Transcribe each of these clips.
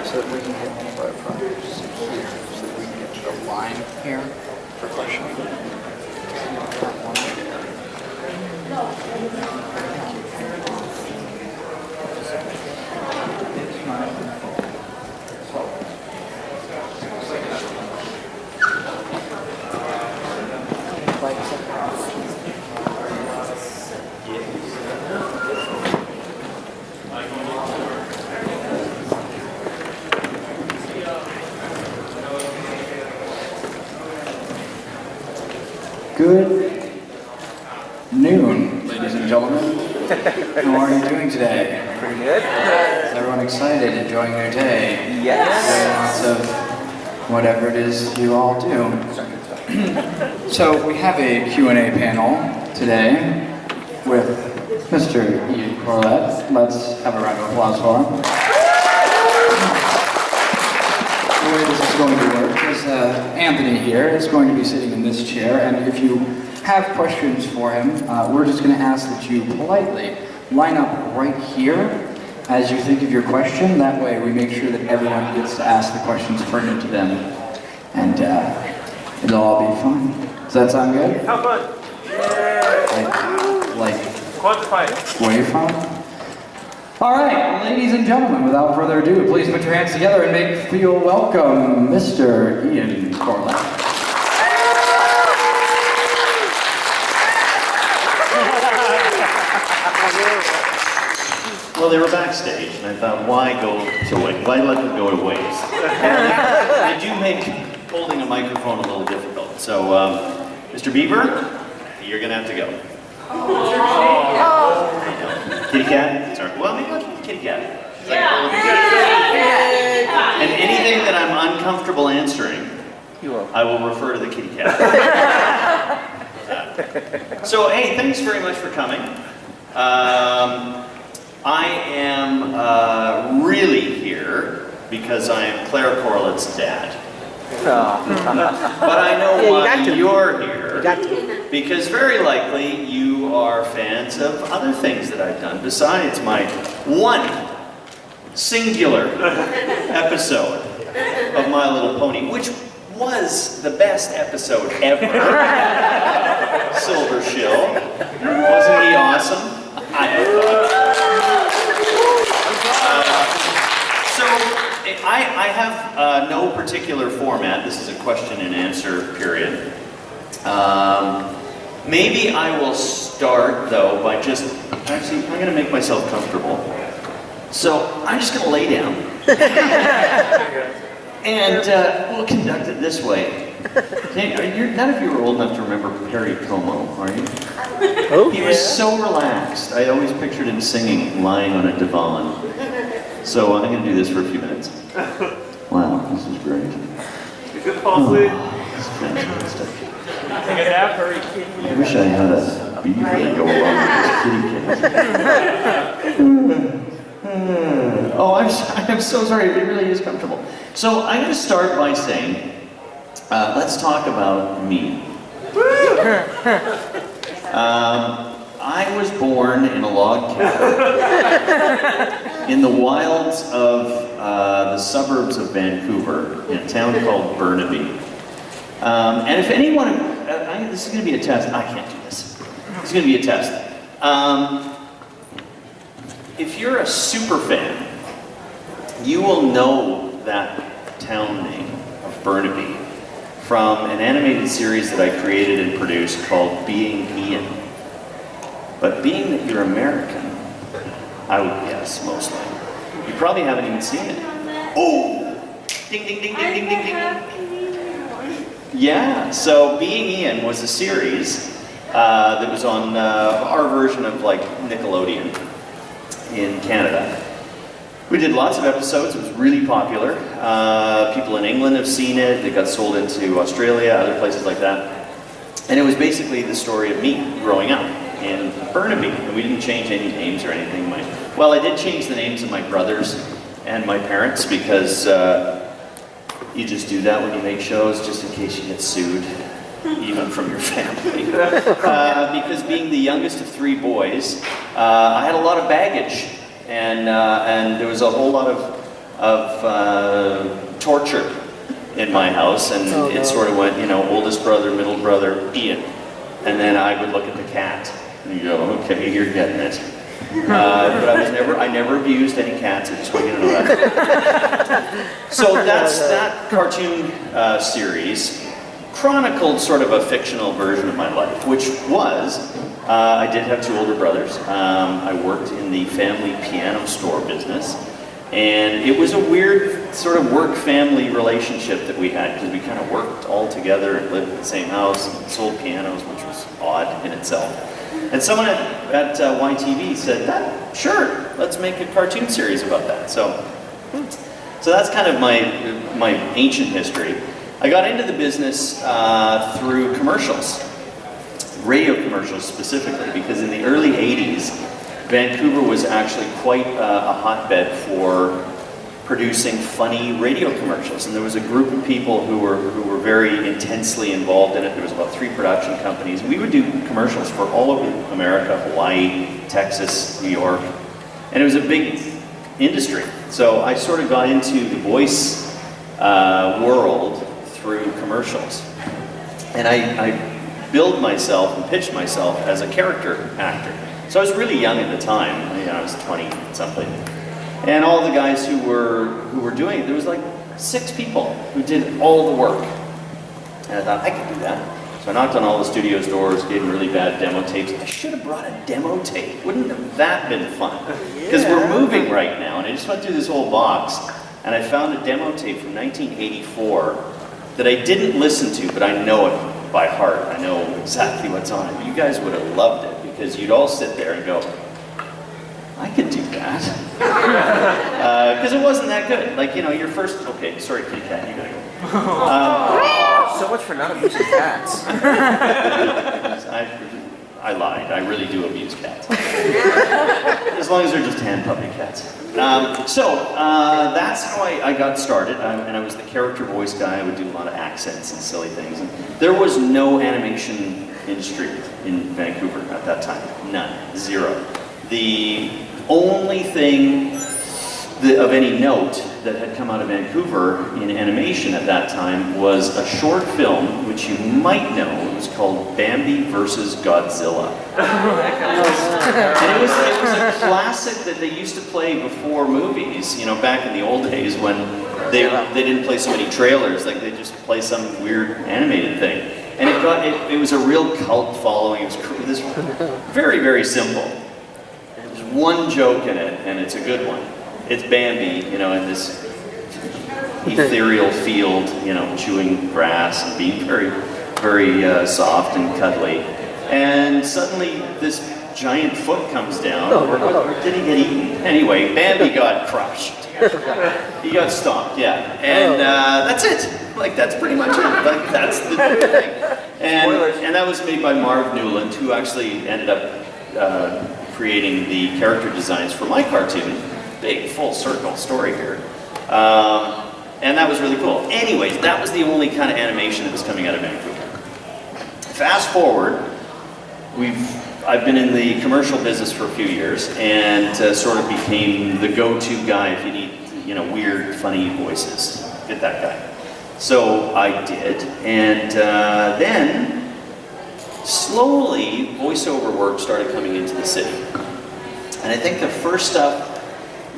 so that we can get from here, so that we can get to the line here for questioning. That one Good noon, ladies and gentlemen. How are you doing today? Pretty good. Is everyone excited, enjoying their day? Yes. Doing lots of whatever it is you all do. So we have a Q&A panel today with Mr. Ian Corlett. Let's have a round of applause for him. The way this is going to work is Anthony here is going to be sitting in this chair, and if you have questions for him, we're just going to ask that you politely line up right here as you think of your question. That way we make sure that everyone gets to ask the questions pertinent to them, and it'll all be fun. Does that sound good? How fun? Like Quantify it. way fun? All right, ladies and gentlemen, without further ado, please put your hands together and feel welcome, Mr. Ian Corlett. Well, they were backstage, and I thought, why let them go to waste? They do make holding a microphone a little difficult. So, Mr. Bieber, you're gonna have to go. Kitty cat? Sorry. Well, maybe I'll keep the kitty cat. And anything that I'm uncomfortable answering, I will refer to the kitty cat. So, hey, thanks very much for coming. I am really here because I am Claire Corlett's dad. But I know why you're here, because very likely you are fans of other things that I've done besides my one singular episode of My Little Pony, which was the best episode ever. Silver Shill. Wasn't he awesome? I have no particular format. This is a question and answer period. Maybe I will start, though, by actually, I'm going to make myself comfortable. So, I'm just going to lay down. And we'll conduct it this way. None of you are old enough to remember Perry Como, are you? Oh, he was so relaxed. I always pictured him singing, lying on a divan. So I'm going to do this for a few minutes. Wow, this is great. You good to fall asleep? This is fantastic. Take a nap, hurry. I wish I had a beaver to go along with this kitty cat. Oh, I'm so sorry. It really is comfortable. So I'm going to start by saying, let's talk about me. I was born in a log cabin in the wilds of the suburbs of Vancouver, in a town called Burnaby. And if anyone, this is going to be a test. I can't do this. This is going to be a test. If you're a super fan, you will know that town name of Burnaby from an animated series that I created and produced called Being Ian. But being that you're American, I would guess mostly, you probably haven't even seen it. Oh! Ding, ding, ding, ding, ding, ding, ding. Yeah, so Being Ian was a series that was on our version of like Nickelodeon in Canada. We did lots of episodes. It was really popular. People in England have seen it. It got sold into Australia, other places like that. And it was basically the story of me growing up in Burnaby. And we didn't change any names or anything. Well, I did change the names of my brothers and my parents because you just do that when you make shows just in case you get sued, even from your family. Because being the youngest of three boys, I had a lot of baggage. And there was a whole lot of of torture in my house, and it sort of went, you know, oldest brother, middle brother, Ian. And then I would look at the cat, and you go, okay, you're getting it. But I never abused any cats, I just want you to know that. So that cartoon series chronicled sort of a fictional version of my life, which was, I did have two older brothers. I worked in the family piano store business, and it was a weird sort of work-family relationship that we had, because we kind of worked all together and lived in the same house and sold pianos, which was odd in itself. And someone at YTV said, sure, let's make a cartoon series about that. So that's kind of my ancient history. I got into the business through commercials, radio commercials specifically, because in the early 80s, Vancouver was actually quite a hotbed for producing funny radio commercials, and there was a group of people who were very intensely involved in it. There was about 3 production companies. We would do commercials for all over America, Hawaii, Texas, New York, and it was a big industry. So I sort of got into the voice world through commercials, and I billed myself and pitched myself as a character actor. So I was really young at the time. You know, I was 20 something. And all the guys who were doing it, there was like 6 people who did all the work. And I thought, I could do that. So I knocked on all the studio's doors, gave them really bad demo tapes. I should have brought a demo tape. Wouldn't have that been fun? Because we're moving right now, and I just went through this whole box, and I found a demo tape from 1984 that I didn't listen to, but I know it by heart. I know exactly what's on it. You guys would have loved it, because you'd all sit there and go, I could do that. Because it wasn't that good. Like, you know, your first, okay, sorry, kitty cat, you gotta go. So much for not abusing cats. I lied, I really do abuse cats. As long as they're just hand puppy cats. So that's how I got started, and I was the character voice guy. I would do a lot of accents and silly things. And there was no animation industry in Vancouver at that time. None. Zero. The only thing of any note that had come out of Vancouver in animation at that time was a short film, which you might know. It was called Bambi versus Godzilla. And it was a classic that they used to play before movies, you know, back in the old days when they didn't play so many trailers, like they just play some weird animated thing. And it was a real cult following. It was very, very simple. There's one joke in it, and it's a good one. It's Bambi, you know, in this ethereal field, you know, chewing grass and being very, very soft and cuddly. And suddenly this giant foot comes down, or did he get eaten? Anyway, Bambi got crushed. He got stomped, yeah. And that's it. Like, that's pretty much it. Like, that's the thing. And that was made by Marv Newland, who actually ended up creating the character designs for my cartoon. Big, full circle story here. And that was really cool. Anyways, that was the only kind of animation that was coming out of Vancouver. Fast forward, I've been in the commercial business for a few years, and sort of became the go-to guy if you need, you know, weird, funny voices. Get that guy. So I did, and then slowly voiceover work started coming into the city. And I think the first stuff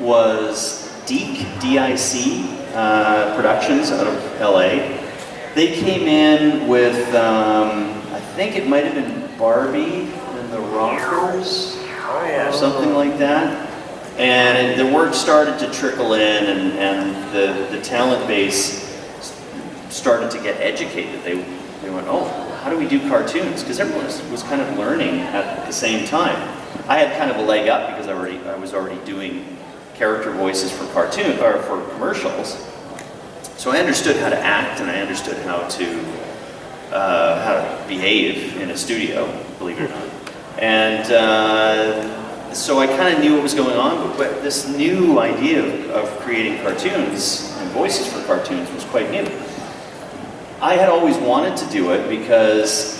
was D.I.C. Productions out of LA. They came in with, I think it might have been Barbie and the Rockers, or something like that. And the work started to trickle in, and the talent base started to get educated. They went, oh, how do we do cartoons? Because everyone was kind of learning at the same time. I had kind of a leg up because I was already doing character voices for cartoon or for commercials, so I understood how to act, and I understood how to behave in a studio, believe it or not. And so I kind of knew what was going on, but this new idea of creating cartoons and voices for cartoons was quite new. I had always wanted to do it because,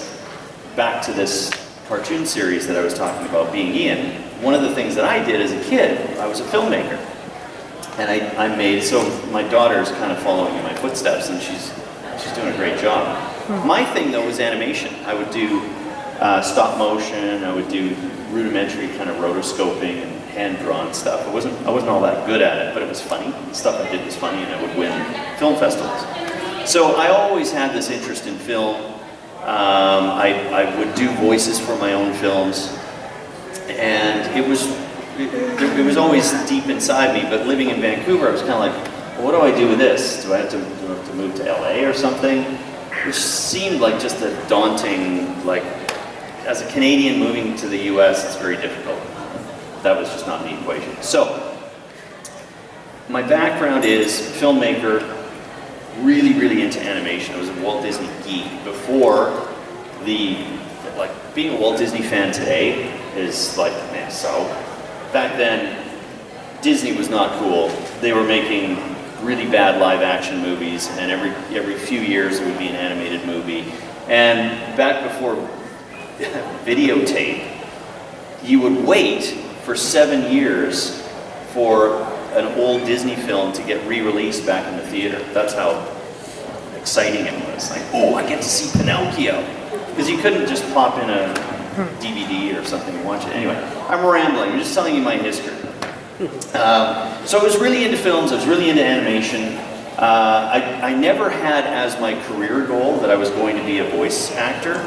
back to this cartoon series that I was talking about, being Ian, one of the things that I did as a kid, I was a filmmaker. And I made, so my daughter's kind of following in my footsteps, and she's doing a great job. My thing though was animation. I would do stop motion, I would do rudimentary kind of rotoscoping and hand-drawn stuff. I wasn't all that good at it, but it was funny. The stuff I did was funny, and I would win film festivals. So I always had this interest in film. I would do voices for my own films, and it was always deep inside me. But living in Vancouver, I was kind of like, well, what do I do with this? Do I have to move to LA or something? Which seemed like just a daunting, like, as a Canadian moving to the US, it's very difficult. That was just not in the equation. So, my background is filmmaker, really, really into animation. I was a Walt Disney geek before being a Walt Disney fan today is like, man, so. Back then, Disney was not cool. They were making really bad live action movies, and every few years it would be an animated movie. And back before videotape, you would wait for 7 years for an old Disney film to get re-released back in the theater. That's how exciting it was. Like, oh, I get to see Pinocchio. Because you couldn't just pop in a DVD or something and watch it. Anyway, I'm rambling. I'm just telling you my history. So I was really into films. I was really into animation. I never had as my career goal that I was going to be a voice actor,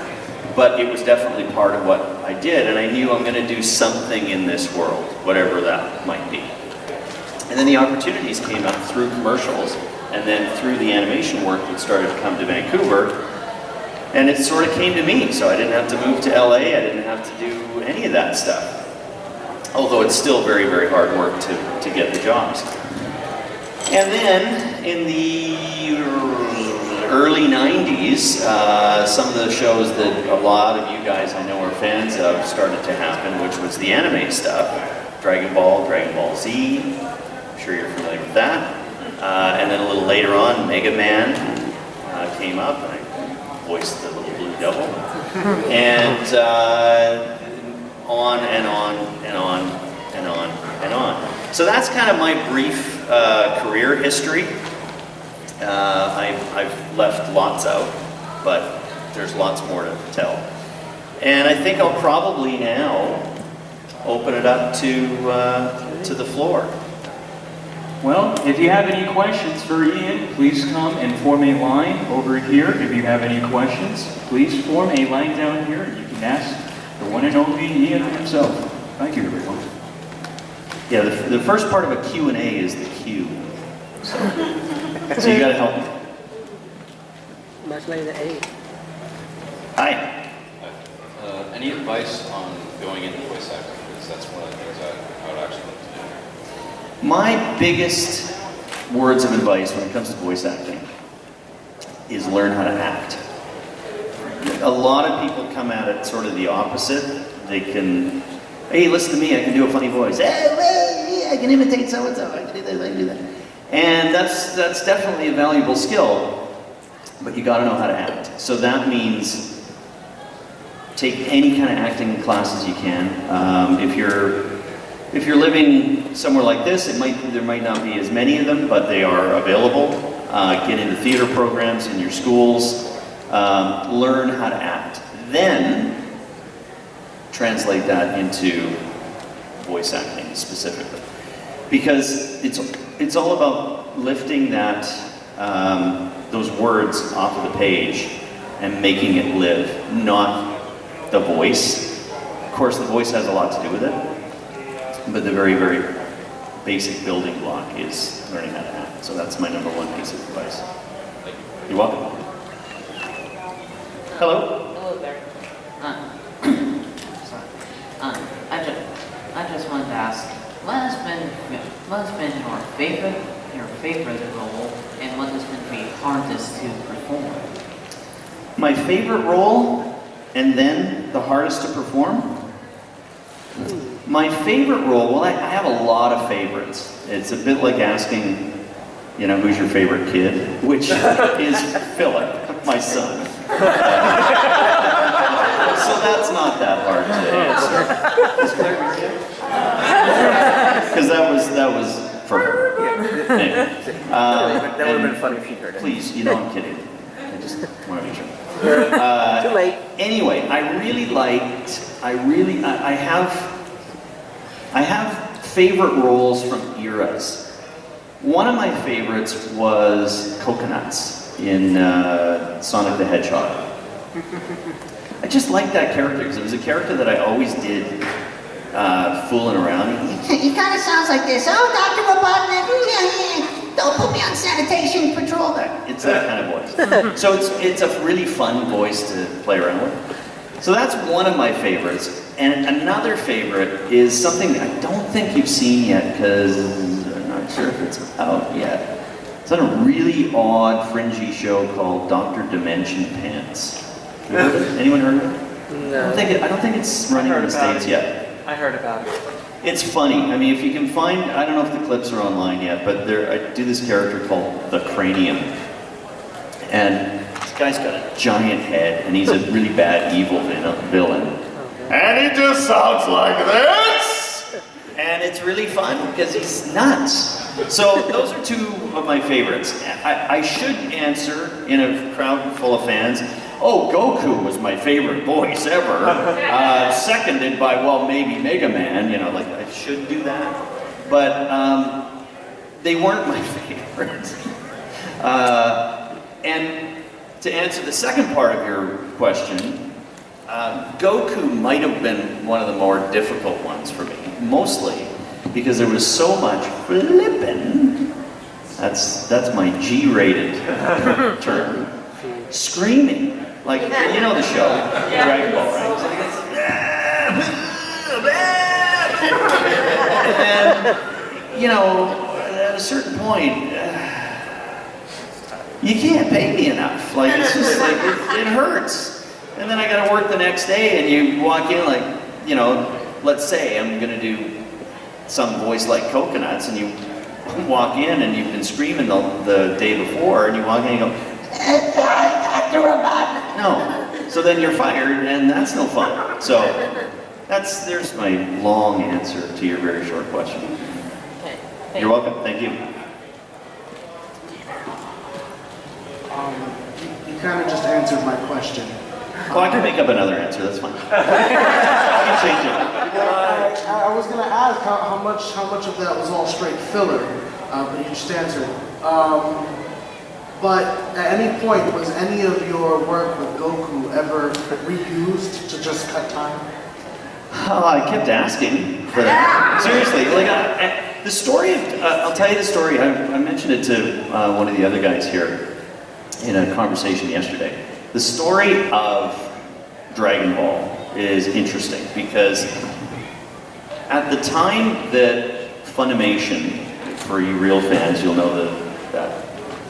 but it was definitely part of what I did, and I knew I'm going to do something in this world, whatever that might be. And then the opportunities came up through commercials, and then through the animation work that started to come to Vancouver, and it sort of came to me, so I didn't have to move to LA, I didn't have to do any of that stuff. Although it's still very, very hard work to get the jobs. And then, in the early 90s, some of the shows that a lot of you guys I know are fans of started to happen, which was the anime stuff. Dragon Ball Z, I'm sure you're familiar with that. And then a little later on, Mega Man came up, and I voiced the little blue devil. And on and on and on and on and on. So that's kind of my brief career history. I've left lots out, but there's lots more to tell. And I think I'll probably now open it up to the floor. Well, if you have any questions for Ian, please come and form a line over here. If you have any questions, please form a line down here. You can ask the one and only Ian himself. Thank you, everyone. Yeah, the first part of a Q&A is the Q. So you gotta help me. Much later, A. Hi. Any advice on going into voice acting? Because that's one of the things I would actually like to do. My biggest words of advice when it comes to voice acting is learn how to act. A lot of people come at it sort of the opposite. They can, hey, listen to me, I can do a funny voice. Hey, I can imitate so-and-so, I can do this, I can do that. And that's definitely a valuable skill, but you gotta know how to act. So that means take any kind of acting classes you can. If you're living somewhere like this, there might not be as many of them, but they are available. Get into theater programs in your schools. Learn how to act. Then translate that into voice acting specifically, because it's all about lifting that those words off of the page and making it live, not the voice. Of course, the voice has a lot to do with it, but the very, very basic building block is learning how to act. So that's my number one piece of advice. You're welcome. Hello. Hello there. I just wanted to ask, what has been your favorite role, and what has been the hardest to perform? My favorite role, and then the hardest to perform? My favorite role, well, I have a lot of favorites. It's a bit like asking, you know, who's your favorite kid? Which is Philip, my son. So that's not that hard to answer. Because that was for her. Anyway, That would have been and funny if you heard it. please, you know I'm kidding. I just want to make sure. Too late. Anyway, I have favorite roles from eras. One of my favorites was Coconuts in Sonic the Hedgehog. I just liked that character because it was a character that I always did fooling around. He kind of sounds like this. Oh, Dr. Robotnik, don't put me on sanitation patrol. It's that kind of voice. So it's a really fun voice to play around with. So that's one of my favorites. And another favorite is something that I don't think you've seen yet because I'm not sure if it's out yet. It's on a really odd, fringy show called Dr. Dimension Pants. You heard of it? Anyone heard of it? No. I don't think it's running in the States yet. I heard about it. It's funny. I mean, if you can find, I don't know if the clips are online yet, but I do this character called the Cranium. And this guy's got a giant head, and he's a really bad, evil villain. And he just sounds like this! And it's really fun because he's nuts. So those are two of my favorites. I should answer in a crowd full of fans, oh, Goku was my favorite voice ever. Seconded by, well, maybe Mega Man, you know, like I should do that. But they weren't my favorites. And to answer the second part of your question, Goku might have been one of the more difficult ones for me, mostly because there was so much flippin'. That's my G-rated term. Screaming. Like, you know the show, Dragon Ball, right? And, you know, at a certain point, you can't pay me enough. Like, it's just like, it hurts. And then I gotta work the next day, and you walk in like, you know, let's say I'm gonna do some voice like Coconuts, and you walk in and you've been screaming the day before, and you walk in and you go, Dr. Robotnik. No. So then you're fired, and that's no fun. So there's my long answer to your very short question. Okay. You're welcome. Thank you. You kind of just answered my question. Oh, I can make up another answer. That's fine. I can change it. I was going to ask how much of that was all straight filler, but you just answered. But at any point, was any of your work with Goku ever reused to just cut time? Oh, I kept asking, but seriously, like the story of, I'll tell you the story. I mentioned it to one of the other guys here in a conversation yesterday. The story of Dragon Ball is interesting because at the time that Funimation, for you real fans, you'll know that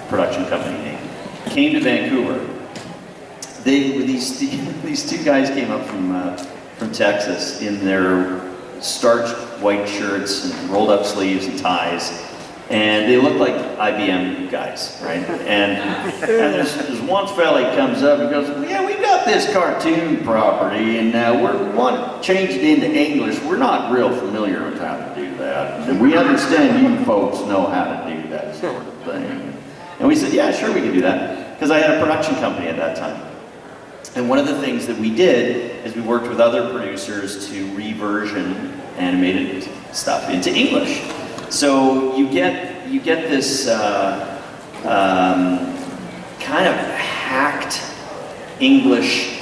production company name, came to Vancouver, these two guys came up from Texas in their starched white shirts and rolled up sleeves and ties, and they looked like IBM guys, right? And there's one fella comes up and goes, yeah, we got this cartoon property and we want to change it into English. We're not real familiar with how to do that. And we understand you folks know how to do that sort of thing. And we said, yeah, sure, we can do that. Because I had a production company at that time. And one of the things that we did is we worked with other producers to reversion animated stuff into English. So you get this kind of hacked English,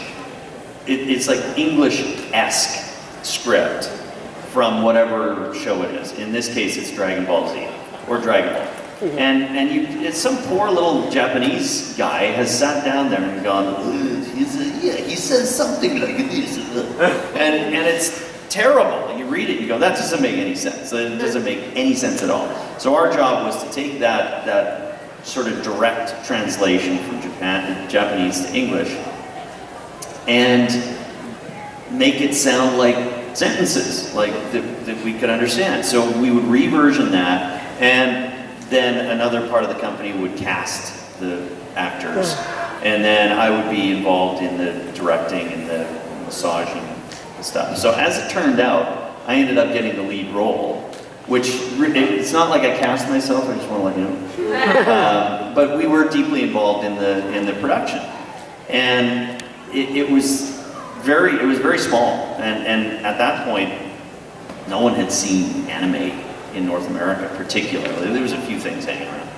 it's like English-esque script from whatever show it is. In this case, it's Dragon Ball Z or Dragon Ball. And some poor little Japanese guy has sat down there and gone, he says something like this. And it's terrible. You read it, you go, that doesn't make any sense. It doesn't make any sense at all. So our job was to take that sort of direct translation from Japanese to English and make it sound like sentences, like that we could understand. So we would reversion that, and then another part of the company would cast the actors, and then I would be involved in the directing and the massaging and stuff. So as it turned out, I ended up getting the lead role, which it's not like I cast myself. I just want to let you know. But we were deeply involved in the production, and it was very small. And at that point, no one had seen anime in North America, particularly. There was a few things hanging around,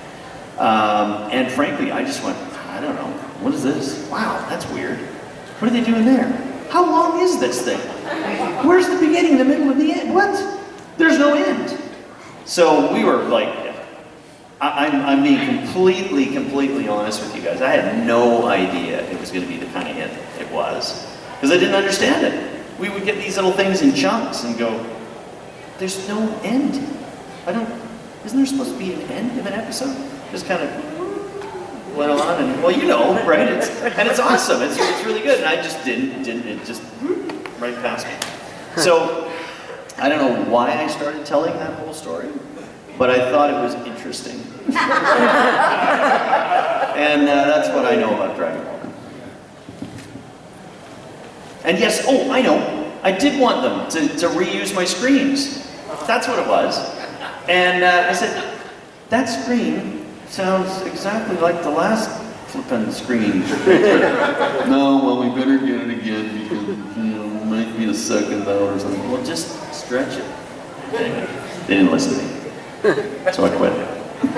and frankly, I just went, I don't know, what is this? Wow, that's weird. What are they doing there? How long is this thing? Where's the beginning, the middle, and the end? What? There's no end. So we were like, I'm being completely honest with you guys. I had no idea it was going to be the kind of hit it was, because I didn't understand it. We would get these little things in chunks and go, there's no end. Isn't there supposed to be an end of an episode? Just kind of went on, and well, you know, right? It's awesome. It's really good. And I just didn't. It just right past me. So I don't know why I started telling that whole story, but I thought it was interesting. And that's what I know about Dragon Ball. And yes, oh, I know. I did want them to reuse my screams. That's what it was. And I said, that scream sounds exactly like the last flippin' scream. No, well, we better get it again because, might be a second though or something. Well, just stretch it. Anyway, they didn't listen to me. So I quit. You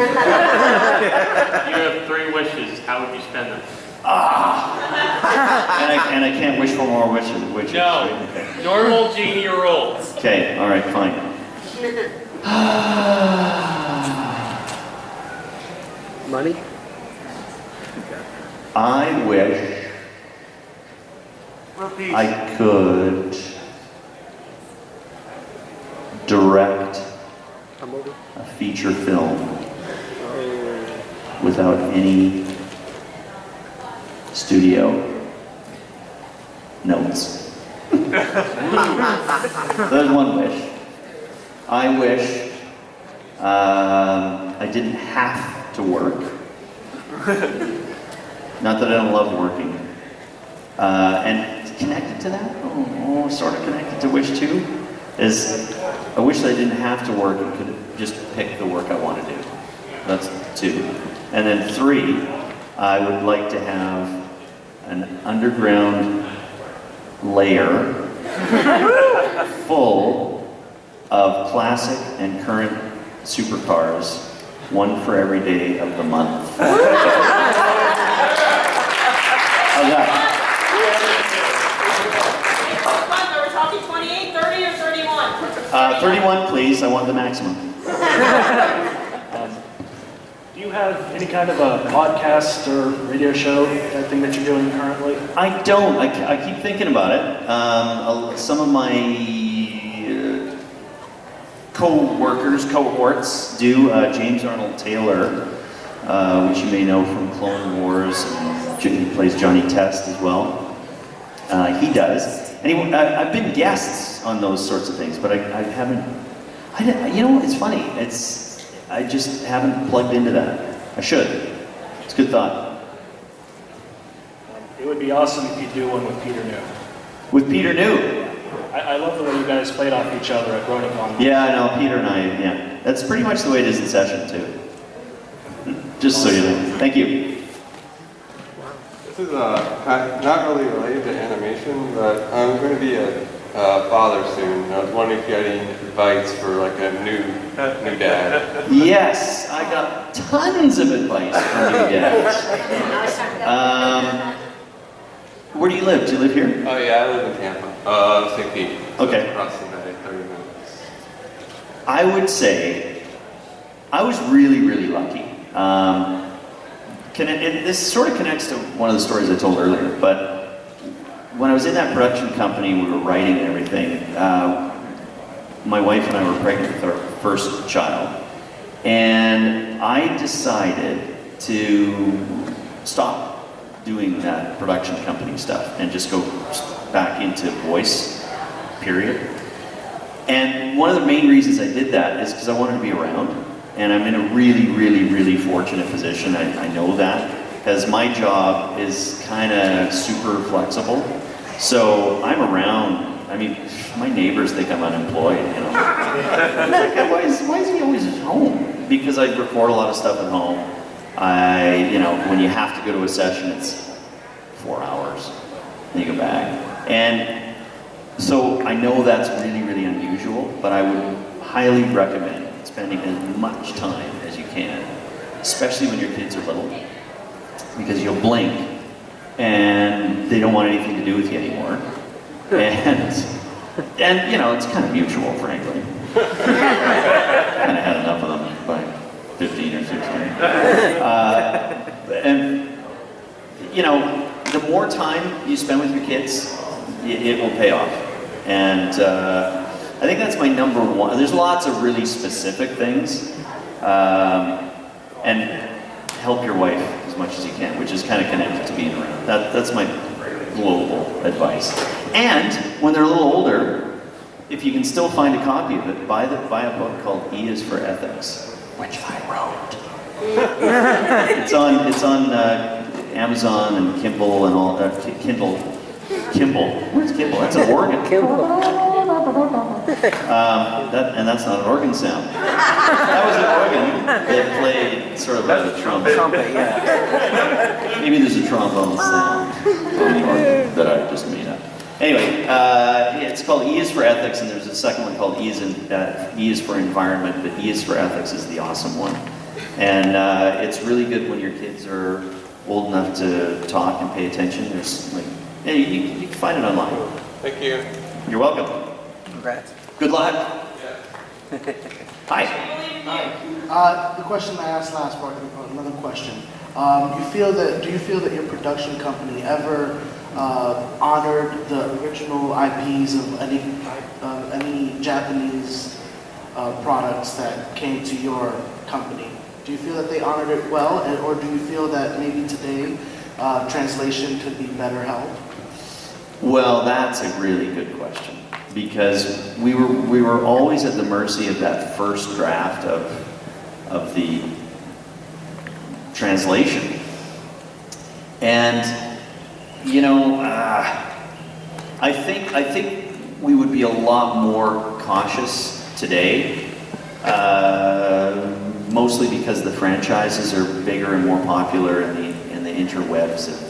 have 3 wishes. How would you spend them? And I can't wish for more wishes. No. Okay. Normal genie rolls. Okay, all right, fine. Money? I wish I could direct A movie? a feature film without any studio notes. There's one wish. I wish I didn't have to work. Not that I don't love working. And connected to that, sort of connected to wish 2, is I wish that I didn't have to work and could just pick the work I want to do. That's 2. And then 3, I would like to have an underground layer full of classic and current supercars, one for every day of the month. How's that? Are we talking 28, 30, or 31? 31, please. I want the maximum. Do you have any kind of a podcast or radio show, that thing that you're doing currently? I don't. I keep thinking about it. Some of my cohorts do. James Arnold Taylor, which you may know from Clone Wars, and he plays Johnny Test as well. He does. And I've been guests on those sorts of things, but I haven't. You know, it's funny. I just haven't plugged into that. I should. It's a good thought. It would be awesome if you do one with Peter New. With Peter New? I love the way you guys played off each other at BronyCon. Yeah, I know. Peter and I, yeah. That's pretty much the way it is in session, too. Just so you know. Thank you. This is not really related to animation, but I'm going to be a father soon. I was wondering if you had any advice for like a new dad. Yes, I got tons of advice from you dads. Where do you live? Do you live here? Oh yeah, I live in Tampa. 16. Okay. Crossing that 30 minutes. I would say I was really, really lucky. This sort of connects to one of the stories I told earlier, but when I was in that production company, we were writing and everything, my wife and I were pregnant with our first child, and I decided to stop doing that production company stuff and just go back into voice, period. And one of the main reasons I did that is because I wanted to be around, and I'm in a really, really, really fortunate position. I know that, because my job is kind of super flexible. So I'm around I mean, my neighbors think I'm unemployed, you know. Why is he always at home? Because I record a lot of stuff at home. When you have to go to a session, it's 4 hours, and you go back. And so I know that's really, really unusual, but I would highly recommend spending as much time as you can, especially when your kids are little, because you'll blink and they don't want anything to do with you anymore. And it's kind of mutual, frankly. Kind of had enough of them by 15 or 16. The more time you spend with your kids, it will pay off. And I think that's my number one. There's lots of really specific things. And help your wife as much as you can, which is kind of connected to being around. That's my global advice. And when they're a little older, if you can still find a copy of it, buy a book called E is for Ethics, which I wrote. It's on Amazon and Kindle and all. Kindle. Where's Kimball? That's an organ. That's not an organ sound. That was an organ that played sort of a trumpet. Yeah. Maybe there's a trombone sound on the organ that I just made up. Anyway, it's called E is for Ethics, and there's a second one called E is for Environment, but E is for Ethics is the awesome one. And it's really good when your kids are old enough to talk and pay attention. There's you can find it online. Thank you. You're welcome. Congrats. Good luck. Hi. The question I asked last part, another question. Do you feel that your production company ever honored the original IPs of any Japanese products that came to your company? Do you feel that they honored it well, or do you feel that maybe today translation could be better held? Well, that's a really good question, because we were always at the mercy of that first draft of the translation. And I think we would be a lot more cautious today, mostly because the franchises are bigger and more popular, and the interwebs have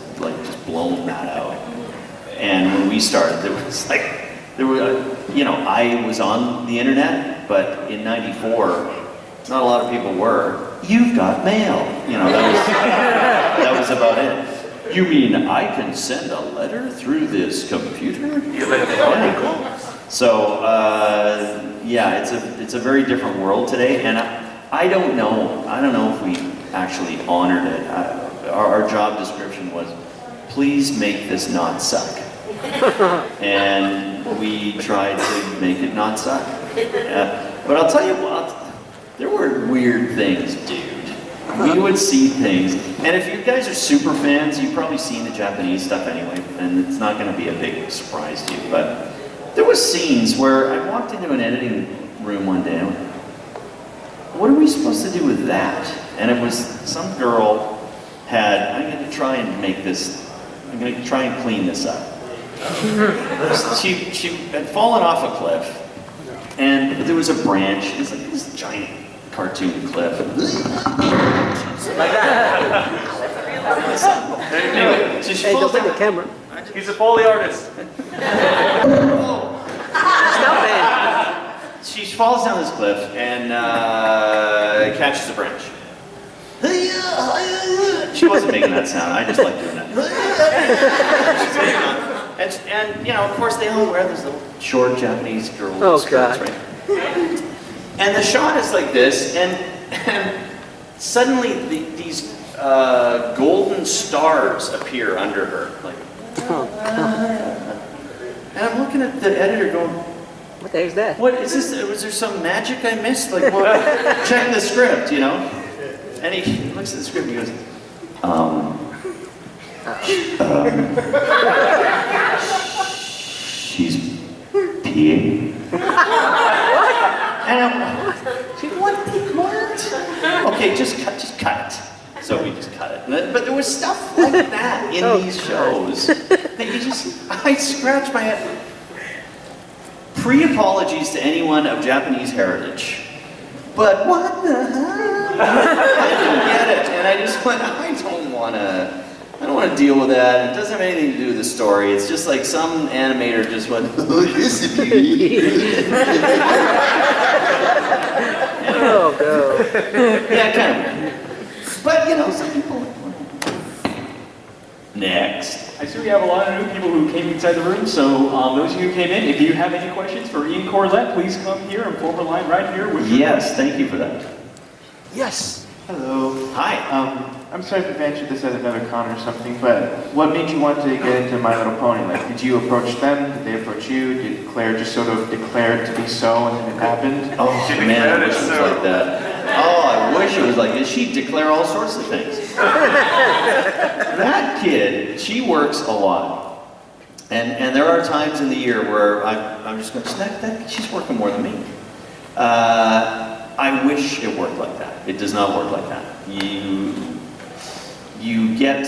just blown that out. And when we started, I was on the internet, but in '94, not a lot of people were. You've got mail. That was about it. You mean I can send a letter through this computer? So, it's a very different world today, and I don't know if we actually honored it. Our job description was, please make this not suck. And we tried to make it not suck. But I'll tell you what, there were weird things, dude. We would see things, and if you guys are super fans, you've probably seen the Japanese stuff anyway, and it's not going to be a big surprise to you, but there was scenes where I walked into an editing room one day, and I went, what are we supposed to do with that? And it was some girl I'm going to try and clean this up. She had fallen off a cliff, and there was a branch. It was like this giant cartoon cliff. Like that. Anyway, so she falls down. the camera. He's a Foley artist. Stop it. She falls down this cliff and catches a branch. She wasn't making that sound. I just like doing that. And of course, they all wear those little short Japanese girl skirts, right? And the shot is like this, and suddenly these golden stars appear under her, and I'm looking at the editor going, What the heck is that? what is this? Was there some magic I missed? Check the script, And he looks at the script and he goes, she's peeing. And I'm what? Okay, just cut it. So we just cut it. But there was stuff like that in these shows that I scratched my head. Pre-apologies to anyone of Japanese heritage. But what the hell? I didn't get it, and I just went, I don't want to deal with that. It doesn't have anything to do with the story. It's just like some animator just went, oh, this is Oh, no. yeah, kind of weird. But, you know, some people... Next. I see we have a lot of new people who came inside the room, so those of you who came in, if you have any questions for Ian Corlett, please come here and form a line right here with Yes, thank you for that. Yes. Hello. Hi. I'm sorry if I've answered this at another con or something, but what made you want to get into My Little Pony? Like, did you approach them? Did they approach you? Did Claire just sort of declare it to be so and then it happened? Oh, man, I wish it was like that. Oh, I wish it was like this. She'd declare all sorts of things. That kid, she works a lot. And there are times in the year where I'm just going, she's working more than me. I wish it worked like that. It does not work like that. You get,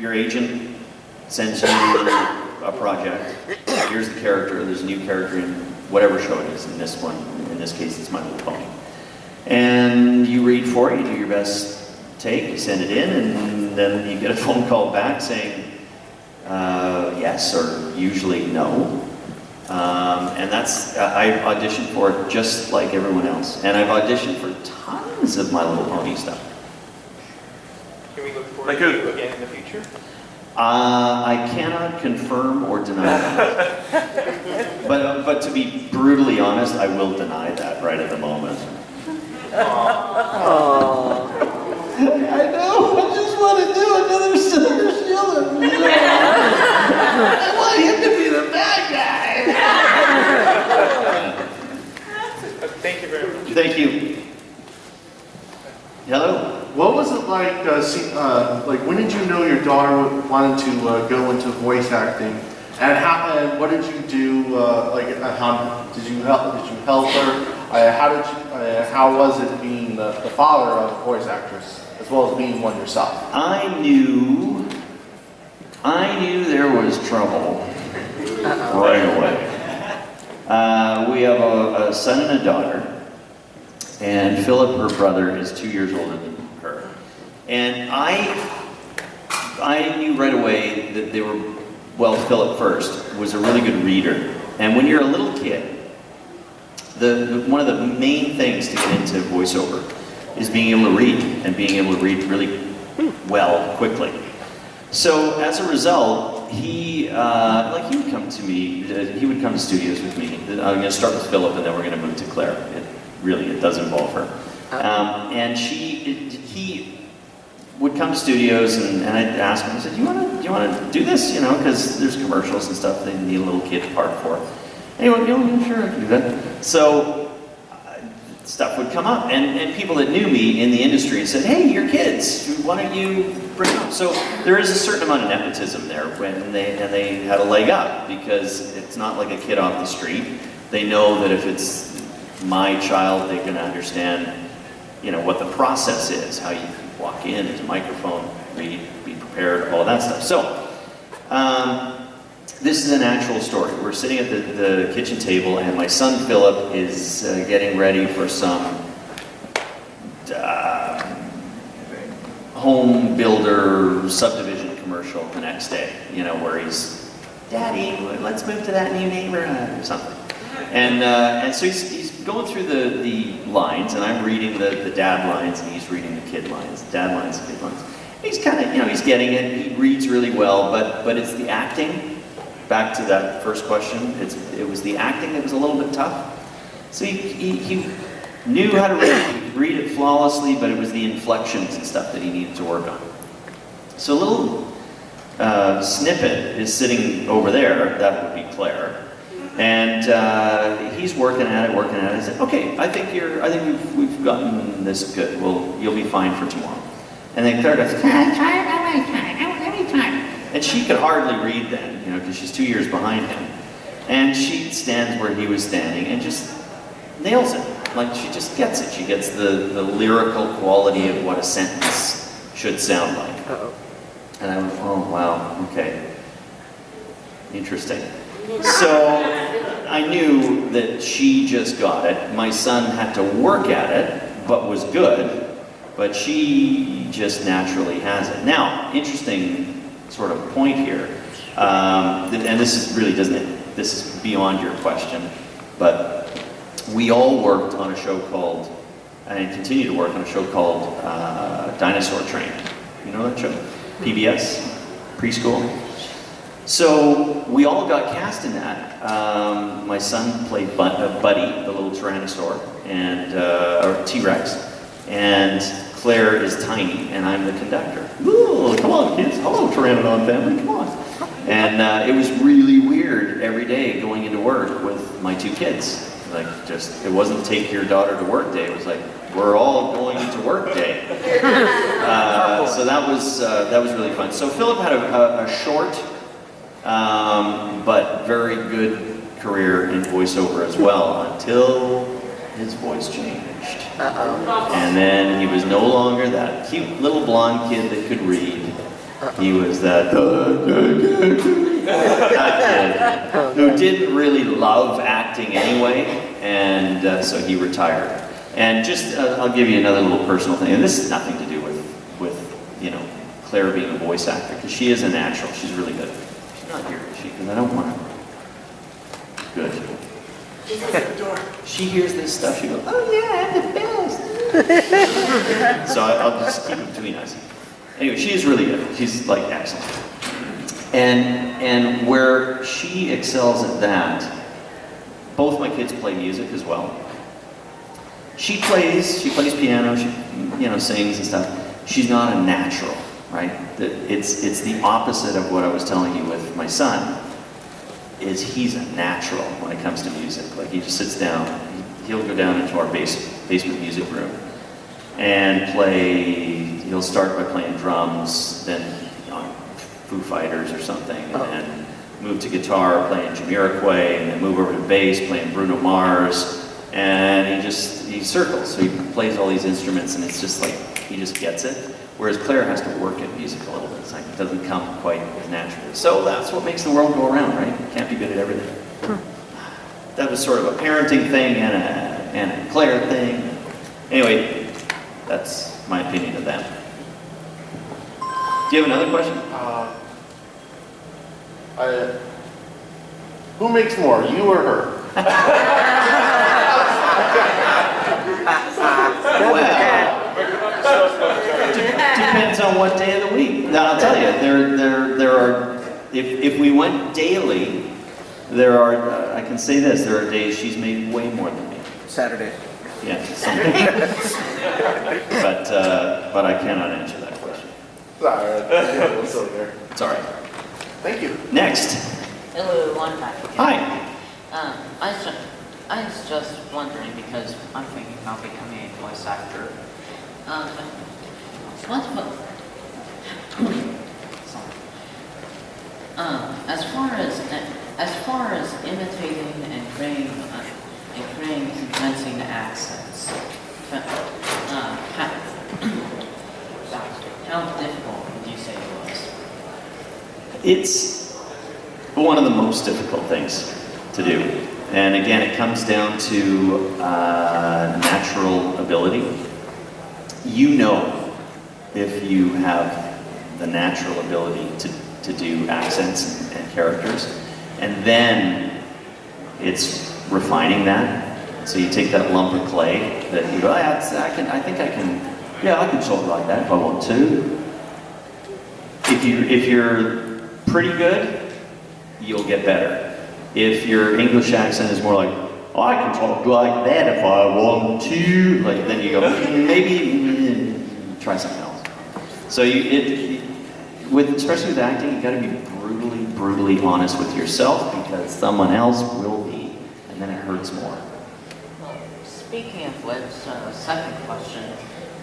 your agent sends you a project. Here's the character. There's a new character in whatever show it is. In this one, in this case, it's My Little Pony. And you read for it. You do your best take. You send it in, and then you get a phone call back saying yes or usually no. And that's, I auditioned for it just like everyone else. And I've auditioned for tons of My Little Pony stuff. Can we look forward to you again in the future? I cannot confirm or deny that. But to be brutally honest, I will deny that right at the moment. Aww. I know, I just want to do another Silver Shield. I want him to be the bad guy. Thank you very much. Thank you. Hello? What was it like, like when did you know your daughter wanted to go into voice acting? And what did you do, how did you help her? How was it being the father of a voice actress, as well as being one yourself? I knew there was trouble right away. We have a son and a daughter, and Philip, her brother, is 2 years older than her. And I knew right away that they were, well, Philip first was a really good reader. And when you're a little kid, one of the main things to get into voiceover is being able to read, and being able to read really well, quickly. So as a result, he would come to me, he would come to studios with me. I'm going to start with Philip, and then we're going to move to Claire. It does involve her. And he would come to studios, and I'd ask him, I said, do you want to do this? You know, because there's commercials and stuff they need a little kid part for. And he went, yeah, sure, I can do that. So stuff would come up, and people that knew me in the industry said, hey, you're kids, why don't you bring them up? So there is a certain amount of nepotism there, and they had a leg up, because it's not like a kid off the street. They know that if it's my child, they're going to understand, you know, what the process is, how you walk in, there's a microphone, read, be prepared, all that stuff. So, this is an actual story. We're sitting at the kitchen table, and my son Philip is getting ready for some home builder subdivision commercial the next day, you know, where he's, Daddy, let's move to that new neighborhood, or something. And so he's going through the lines, and I'm reading the dad lines, and he's reading the kid lines, dad lines, kid lines. He's kind of, you know, he's getting it. He reads really well, but it's the acting. Back to that first question, it was the acting that was a little bit tough. So he knew how to read it flawlessly, but it was the inflections and stuff that he needed to work on. So a little snippet is sitting over there. That would be Claire. And he's working at it. I said, okay, I think we've gotten this good. You'll be fine for tomorrow. And then Claire goes, anytime. And she could hardly read then, you know, because she's 2 years behind him. And she stands where he was standing and just nails it. Like, she just gets it. She gets the lyrical quality of what a sentence should sound like. Uh-oh. And I went, oh, wow, okay. Interesting. So I knew that she just got it. My son had to work at it, but was good. But she just naturally has it. Now, interesting sort of point here, and this is really this is beyond your question, but we all worked on a show called, and continue to work on a show called Dinosaur Train. You know that show? PBS, preschool. So we all got cast in that. My son played Buddy, the little Tyrannosaur, and or T-Rex, and Claire is Tiny, and I'm the conductor. Ooh, come on, kids! Hello, Pteranodon family, come on! And it was really weird every day going into work with my two kids. Like, just it wasn't take your daughter to work day. It was like we're all going into work day. So that was really fun. So Philip had a short but very good career in voiceover as well until his voice changed. And then he was no longer that cute little blonde kid that could read. He was that kid who didn't really love acting anyway, and so he retired. And just, I'll give you another little personal thing, and this has nothing to do with you know, Claire being a voice actor, because she is a natural. She's really good. She's not here, is she? Because I don't want her. Good. She hears this stuff, she goes, oh yeah, I'm the best. So I'll just keep it between us. Anyway, she is really good. She's like excellent. And where she excels at that, both my kids play music as well. She plays piano, she sings and stuff. She's not a natural, right? It's the opposite of what I was telling you with my son. Is he's a natural when it comes to music. Like, he just sits down, he'll go down into our basement music room and play, he'll start by playing drums, then Foo Fighters or something, and then move to guitar, playing Jamiroquai, and then move over to bass, playing Bruno Mars, and he circles, so he plays all these instruments, and it's just like, he just gets it. Whereas Claire has to work at music a little bit. It's like, it doesn't come quite as naturally. So that's what makes the world go around, right? You can't be good at everything. That was sort of a parenting thing and a Claire thing. Anyway, that's my opinion of that. Do you have another question? Who makes more, you or her? Well, depends on what day of the week. Now, I'll tell you, there are, if we went daily, there are, I can say this, there are days she's made way more than me. Saturday. Yeah. But I cannot answer that question. It's all right. Thank you. Next. Hello, one back again. Hi. I was just wondering, because I'm thinking about becoming a voice actor. As far as imitating and creating convincing accents, how difficult would you say it was? It's one of the most difficult things to do. And again, it comes down to natural ability. You know if you have the natural ability to do accents and characters. And then it's refining that. So you take that lump of clay that you go, I think I can talk like that if I want to. If you're pretty good, you'll get better. If your English accent is more like, oh, I can talk like that if I want to, like, then you go, maybe try something else. So especially with acting, you got to be brutally honest with yourself, because someone else will be, and then it hurts more. Well, speaking of which, second question,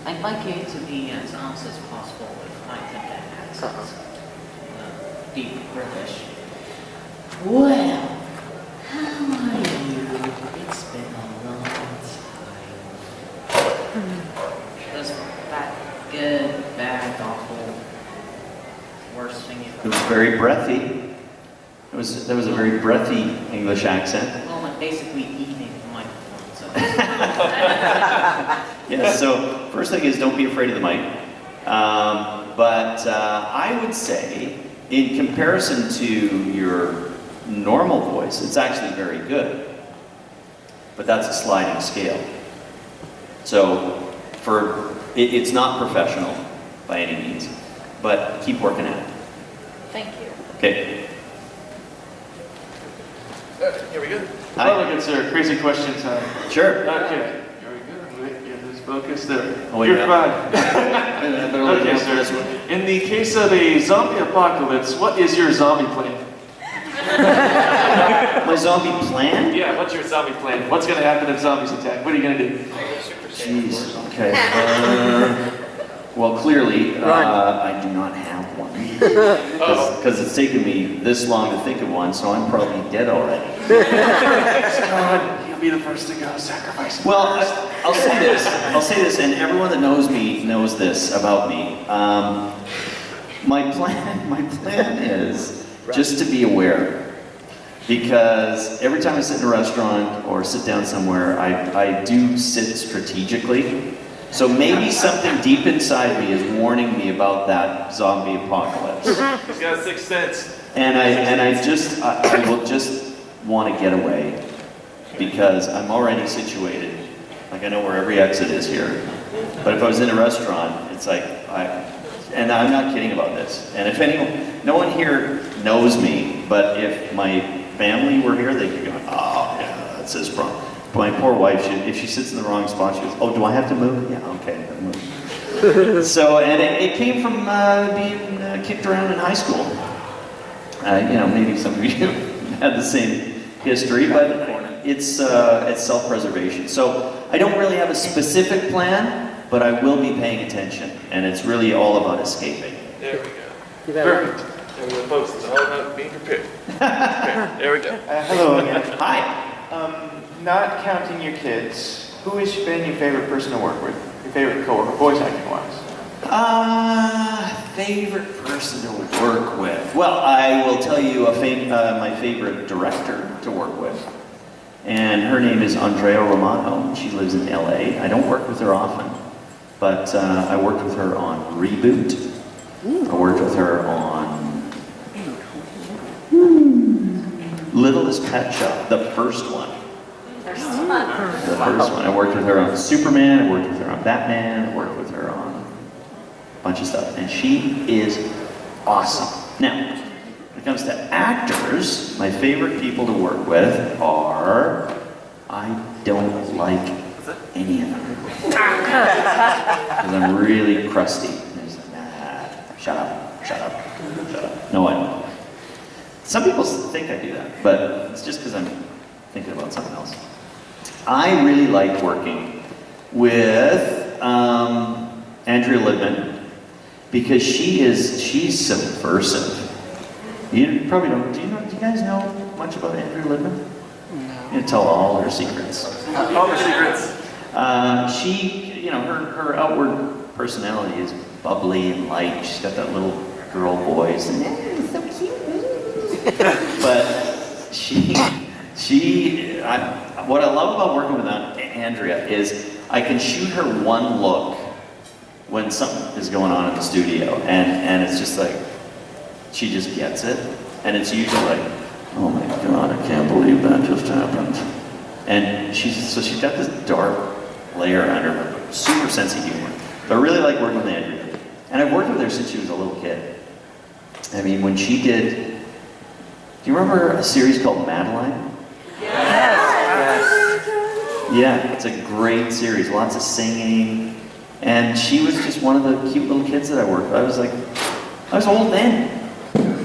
I'd like you to be as honest as possible with my Tibetan accents. Deep British. Well, how are you? It's been a long time. Was that good, bad, awful, worst thing you've It was very breathy. That was a very breathy English accent. Well, I'm basically eating the microphone, so. Yeah, so first thing is don't be afraid of the mic. But I would say, in comparison to your normal voice, it's actually very good. But that's a sliding scale. So it's not professional by any means, but keep working at it. Thank you. Okay. Here we go. Hi. Well, look, it's a crazy question time. Sure. Okay. Here we go. Wait, get this focus there. Oh, wait, You're yeah. fine. Okay, sir. In the case of a zombie apocalypse, what is your zombie plan? My zombie plan? Yeah, what's your zombie plan? What's going to happen if zombies attack? What are you going to do? Jeez. Okay. Well, clearly, I do not have one. Because it's taken me this long to think of one, so I'm probably dead already. God, you'll be the first to go. Sacrifice. Well, I'll say this, and everyone that knows me knows this about me. My plan is just to be aware. Because every time I sit in a restaurant or sit down somewhere, I do sit strategically. So maybe something deep inside me is warning me about that zombie apocalypse. He's got a sixth sense. And I will just want to get away because I'm already situated. Like I know where every exit is here. But if I was in a restaurant, it's like, and I'm not kidding about this. And if no one here knows me, but if my family were here, they'd be going, oh, yeah, that's his problem. My poor wife, if she sits in the wrong spot, she goes, oh, do I have to move? Yeah, okay, I'll move. So, and it came from being kicked around in high school. Maybe some of you had the same history, but it's self-preservation. So I don't really have a specific plan, but I will be paying attention, and it's really all about escaping. There we go. Perfect. There we go, folks. It's all about being prepared. There we go. Hello again. Hi. Not counting your kids, who has been your favorite person to work with? Your favorite coworker, voice acting wise? Favorite person to work with. Well, I will tell you my favorite director to work with. And her name is Andrea Romano. She lives in LA. I don't work with her often, but I worked with her on Reboot. I worked with her on Littlest Pet Shop, the first one. The first one. I worked with her on Superman, I worked with her on Batman, I worked with her on a bunch of stuff. And she is awesome. Now, when it comes to actors, my favorite people to work with are, I don't like any of them. Because I'm really crusty. Shut up, shut up, shut up. No, I don't. Some people think I do that, but it's just because I'm thinking about something else. I really like working with Andrea Libman because she's subversive. You probably don't. Do you guys know much about Andrea Libman? No. You're gonna tell all her secrets. All the secrets. Her outward personality is bubbly and light. She's got that little girl voice, and it's so cute. But what I love about working with Andrea is I can shoot her one look when something is going on in the studio, and it's just like she just gets it, and it's usually like, oh my God, I can't believe that just happened. And she's got this dark layer under her, super sense of humor. But I really like working with Andrea, and I've worked with her since she was a little kid. I mean, when she did. Do you remember a series called Madeline? Yes. Yeah, it's a great series, lots of singing. And she was just one of the cute little kids that I worked with. I was old then.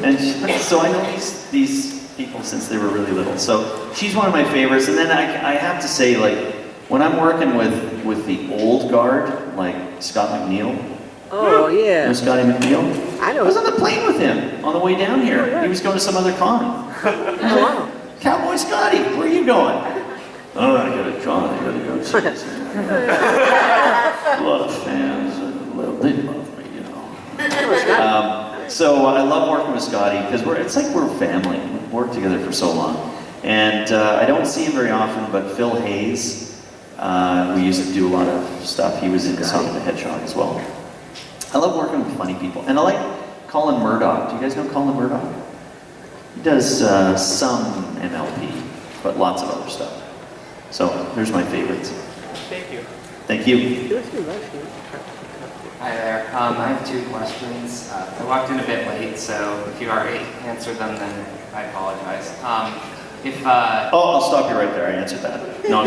And so I know these people since they were really little. So she's one of my favorites. And then I have to say, like, when I'm working with the old guard, like Scott McNeil. Oh, yeah. You know Scotty McNeil? I know. I was on the plane with him on the way down here. Oh, yeah. He was going to some other con. Oh, wow. Cowboy Scotty, where are you going? Oh, I got a con. I got to go see this. A lot of fans. They love me, you know. So I love working with Scotty because it's like we're family. We've worked together for so long. And I don't see him very often, but Phil Hayes, we used to do a lot of stuff. He was in Sonic the Hedgehog as well. I love working with funny people. And I like Colin Murdoch. Do you guys know Colin Murdoch? He does some MLP, but lots of other stuff. So there's my favorites. Thank you. Thank you. Hi there. I have 2 questions. I walked in a bit late, so if you already answered them, then I apologize. I'll stop you right there. I answered that. No.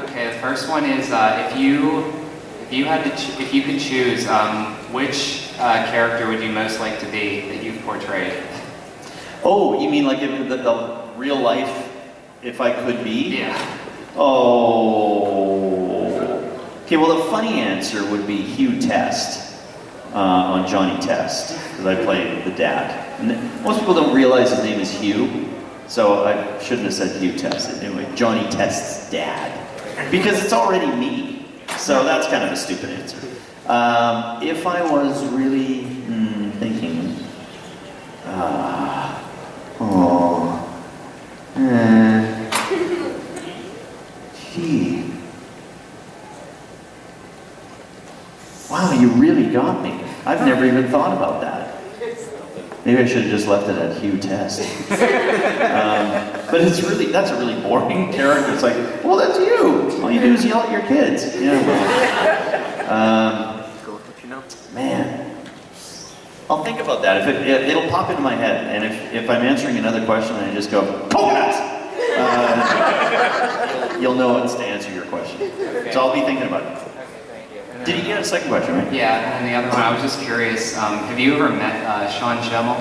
Okay. The first one is if you could choose, which character would you most like to be that you've portrayed? Oh, you mean like in the real life, if I could be? Yeah. Oh. Okay, well the funny answer would be Hugh Test on Johnny Test, because I played the dad. And most people don't realize his name is Hugh, so I shouldn't have said Hugh Test. Anyway, Johnny Test's dad, because it's already me. So that's kind of a stupid answer. If I was really thinking, gee. Wow, you really got me. I've never even thought about that. Maybe I should have just left it at Hugh Test. But that's a really boring character. It's like, well, that's you. All you do is yell at your kids. Yeah, well. Man. I'll think about that. It'll pop into my head. And if I'm answering another question and I just go, coconuts! You'll know it's to answer your question. Okay. So I'll be thinking about it. Did you get a second question, right? Yeah, and the other one, I was just curious, have you ever met Sean Schemmel,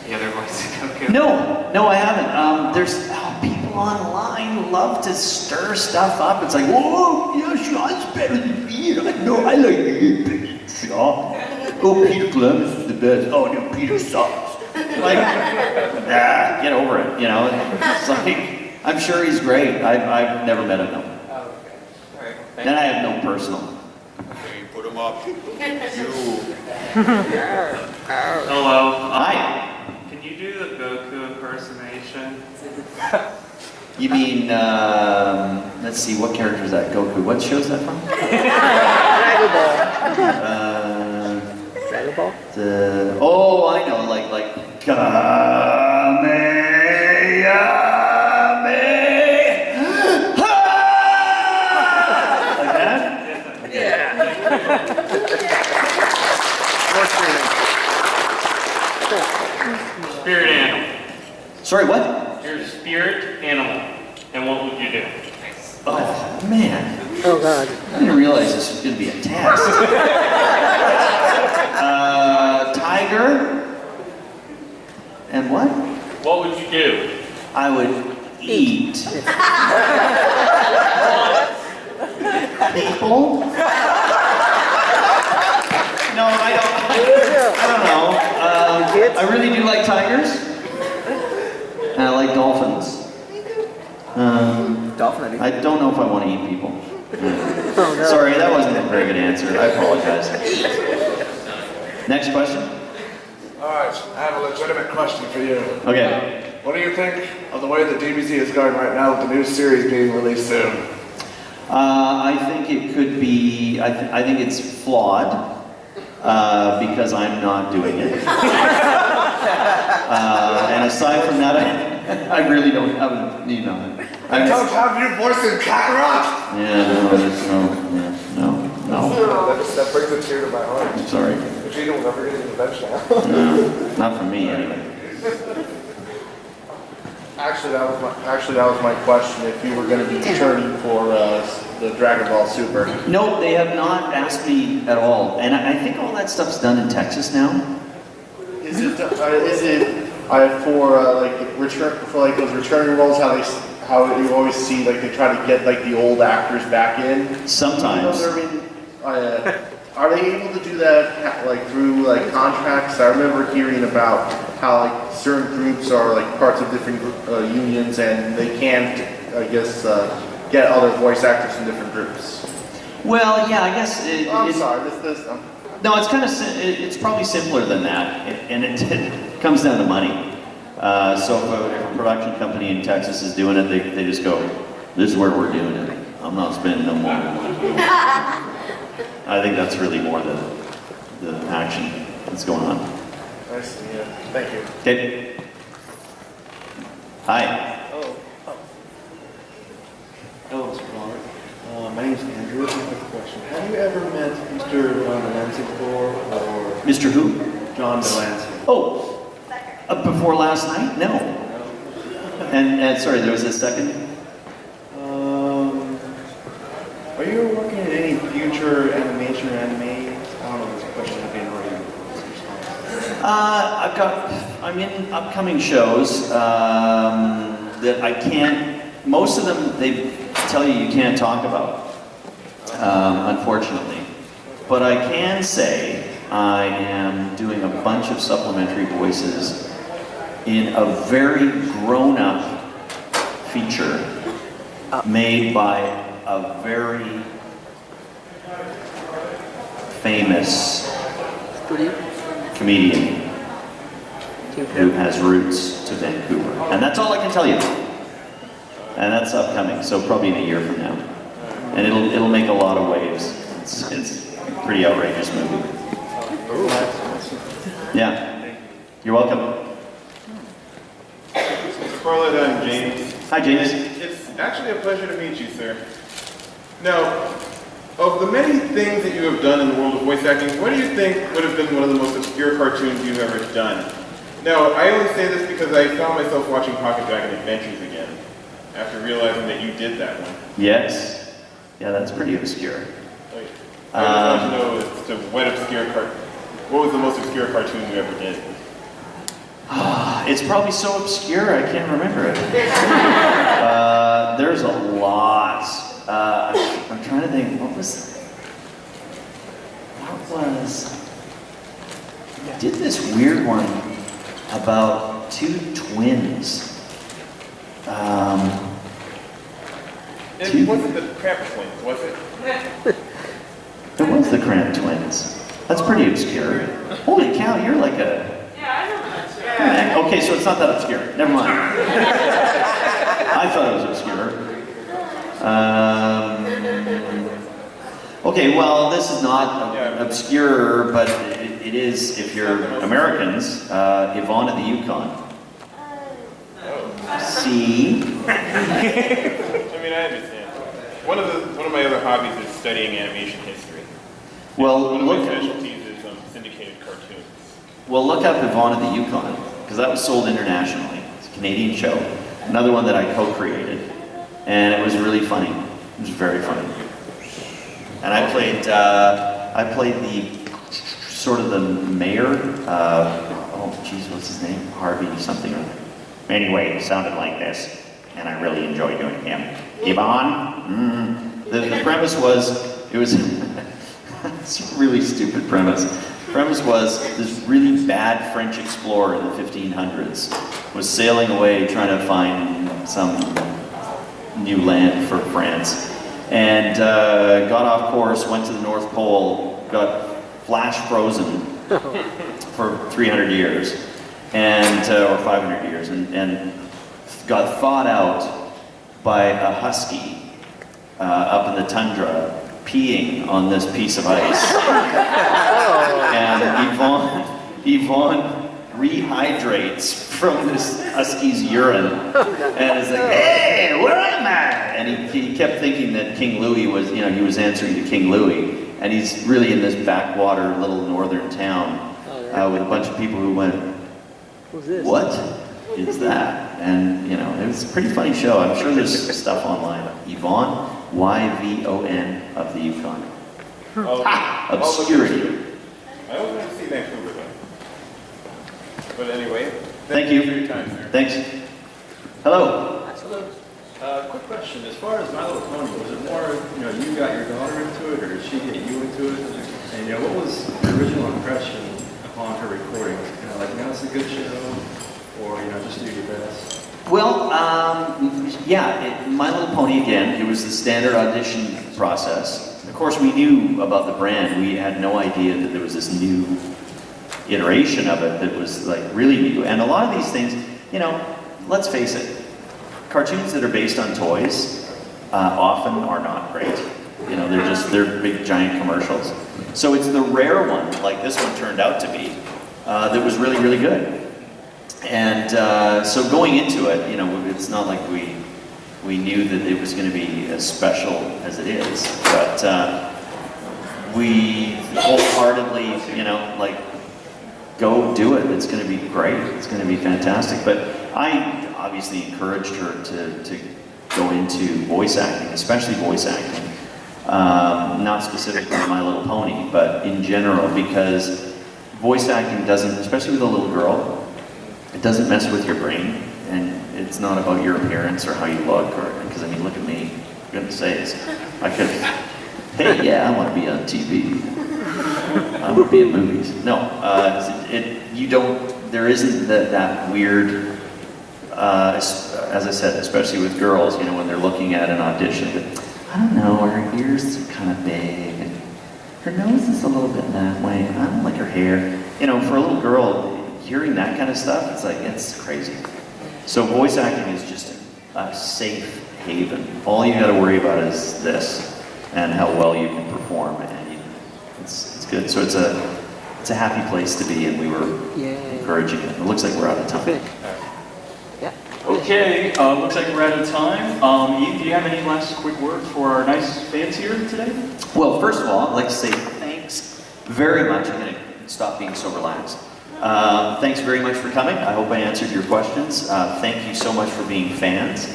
the other voice of Goku? No, I haven't. There's people online who love to stir stuff up. It's like, whoa, yeah, Sean's better than me. No, I like you, Sean. Oh, Peter Clemens is the best. Oh, no, Peter sucks. Like, get over it, you know? It's like, I'm sure he's great. I've never met him, though. Oh, okay. All right. And I have no personal. Put them up. Hello. Hi. Can you do the Goku impersonation? You mean, let's see, what character is that? Goku. What show is that from? Dragon Ball? Oh, I know, like like that? Spirit animal. Sorry, what? You're a spirit animal. And what would you do? Oh, man. Oh, God. I didn't realize this was going to be a test. Tiger. And what? What would you do? I would eat. People? No, I don't know. I really do like tigers. And I like dolphins. Dolphin, I don't know if I want to eat people. Oh, no. Sorry, that wasn't a very good answer. I apologize. Next question? Alright, I have a legitimate question for you. Okay. What do you think of the way the DBZ is going right now with the new series being released soon? I think it could be, I think it's flawed because I'm not doing it. And aside from that, I really don't have a, you know. I don't have your voice in Kakarot! Yeah, no. That brings a tear to my heart. I'm sorry. Vegeta will never get his revenge now. No, not for me anyway. Actually, that was my question. If you were going to be returning for the Dragon Ball Super. No, they have not asked me at all. And I think all that stuff's done in Texas now. Is it for like those returning roles? How you always see like they try to get like the old actors back in. Sometimes. Are they able to do that like through like contracts? I remember hearing about how like certain groups are like parts of different unions and they can't, I guess, get other voice actors in different groups. Well, yeah, I guess. I'm sorry. No, it's kind of, it's probably simpler than that, and it comes down to money. So if a production company in Texas is doing it, they just go, this is where we're doing it. I'm not spending no more money. I think that's really more the action that's going on. I see, yeah. Thank you. Okay. Hi. Hello, Mr. Corlett. My name is Andrew. I have a question. Have you ever met Mr. John Delancey before, or... Mr. Who? John Delancey. Oh, before last night? No. And sorry, there was a second? Are you working in any future animation or anime? I don't know if this question has been already. I'm in upcoming shows that I can't, most of them they tell you can't talk about, unfortunately. But I can say I am doing a bunch of supplementary voices in a very grown-up feature made by a very famous comedian who has roots to Vancouver. And that's all I can tell you. And that's upcoming, so probably in a year from now. And it'll make a lot of waves. It's a pretty outrageous movie. Yeah. You're welcome. Mr. Corlett, I'm James. Hi, James. It's actually a pleasure to meet you, sir. Now, of the many things that you have done in the world of voice acting, what do you think would have been one of the most obscure cartoons you've ever done? Now, I only say this because I found myself watching Pocket Dragon Adventures again, after realizing that you did that one. Yes. Yeah, that's pretty obscure. I just want to know as to what was the most obscure cartoon you ever did? It's probably so obscure I can't remember it. There's a lot. I'm trying to think. What was? I did this weird one about two twins. It wasn't the Crap Twins, was it? It was the Cramp Twins. That's pretty obscure. Holy cow, you're like a... Yeah, I remember that show. Okay, so it's not that obscure. Never mind. I thought it was obscure. Okay, well, this is not obscure, but it is, if you're Americans, Yvonne of the Yukon. See? I mean, I understand. One of my other hobbies is studying animation history. Well, one of my specialties is syndicated cartoons. Well, look up Yvonne of the Yukon, because that was sold internationally. It's a Canadian show. Another one that I co-created, and it was really funny. It was very funny. And I played the sort of the mayor. Oh, geez, what's his name? Harvey something. Anyway, it sounded like this, and I really enjoyed doing him. Yvonne. The premise was it's a really stupid premise. The premise was this really bad French explorer in the 1500s was sailing away trying to find some new land for France, and got off course, went to the North Pole, got flash frozen for 300 years, and or 500 years, and got thawed out by a husky up in the tundra peeing on this piece of ice. And Yvonne rehydrates from this husky's urine and is like, hey, where am I? And he kept thinking that King Louis was, he was answering to King Louis, and he's really in this backwater little northern town with a bunch of people who went, what is that? And it was a pretty funny show. I'm sure there's stuff online. Yvonne, Y-V-O-N of the Yukon. Obscurity. I always want to see Vancouver though. But anyway, thank you for your time, sir. Thanks. Hello. Hello. Quick question. As far as My Little Pony, was it more, you got your daughter into it, or did she get you into it? And what was the original impression upon her recording? It's a good show, or just do your best. Well, My Little Pony again. It was the standard audition process. Of course, we knew about the brand. We had no idea that there was this new iteration of it that was like really new. And a lot of these things, you know, let's face it, cartoons that are based on toys often are not great. You know, they're big giant commercials. So it's the rare one, like this one turned out to be, that was really, really good. And so going into it, you know, it's not like we knew that it was going to be as special as it is, but we wholeheartely, you know, like, go do it. It's going to be great. It's going to be fantastic. But I obviously encouraged her to go into voice acting, especially voice acting. Not specifically My Little Pony, but in general, because voice acting doesn't, especially with a little girl, it doesn't mess with your brain, and it's not about your appearance or how you look, or because I mean, look at me. For goodness sakes, I could. Hey, yeah, I want to be on TV. I want to be in movies. No, you don't. There isn't that weird. As I said, especially with girls, you know, when they're looking at an audition, but I don't know, her ears are kind of big, and her nose is a little bit that way. I don't like her hair. You know, for a little girl, hearing that kind of stuff, it's like, it's crazy. So voice acting is just a safe haven. All you got to worry about is this, and how well you can perform, and it's good. So it's a happy place to be, and we were encouraging it. It looks like we're out of time. Okay, looks like we're out of time. Ian, do you have any last quick word for our nice fans here today? Well, first of all, I'd like to say thanks very much. I'm going to stop being so relaxed. Thanks very much for coming. I hope I answered your questions. Thank you so much for being fans.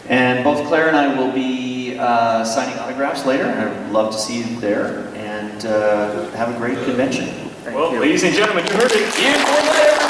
And both Claire and I will be signing autographs later. I'd love to see you there, and have a great convention. Well, ladies and gentlemen, you heard it. Ian Corlett,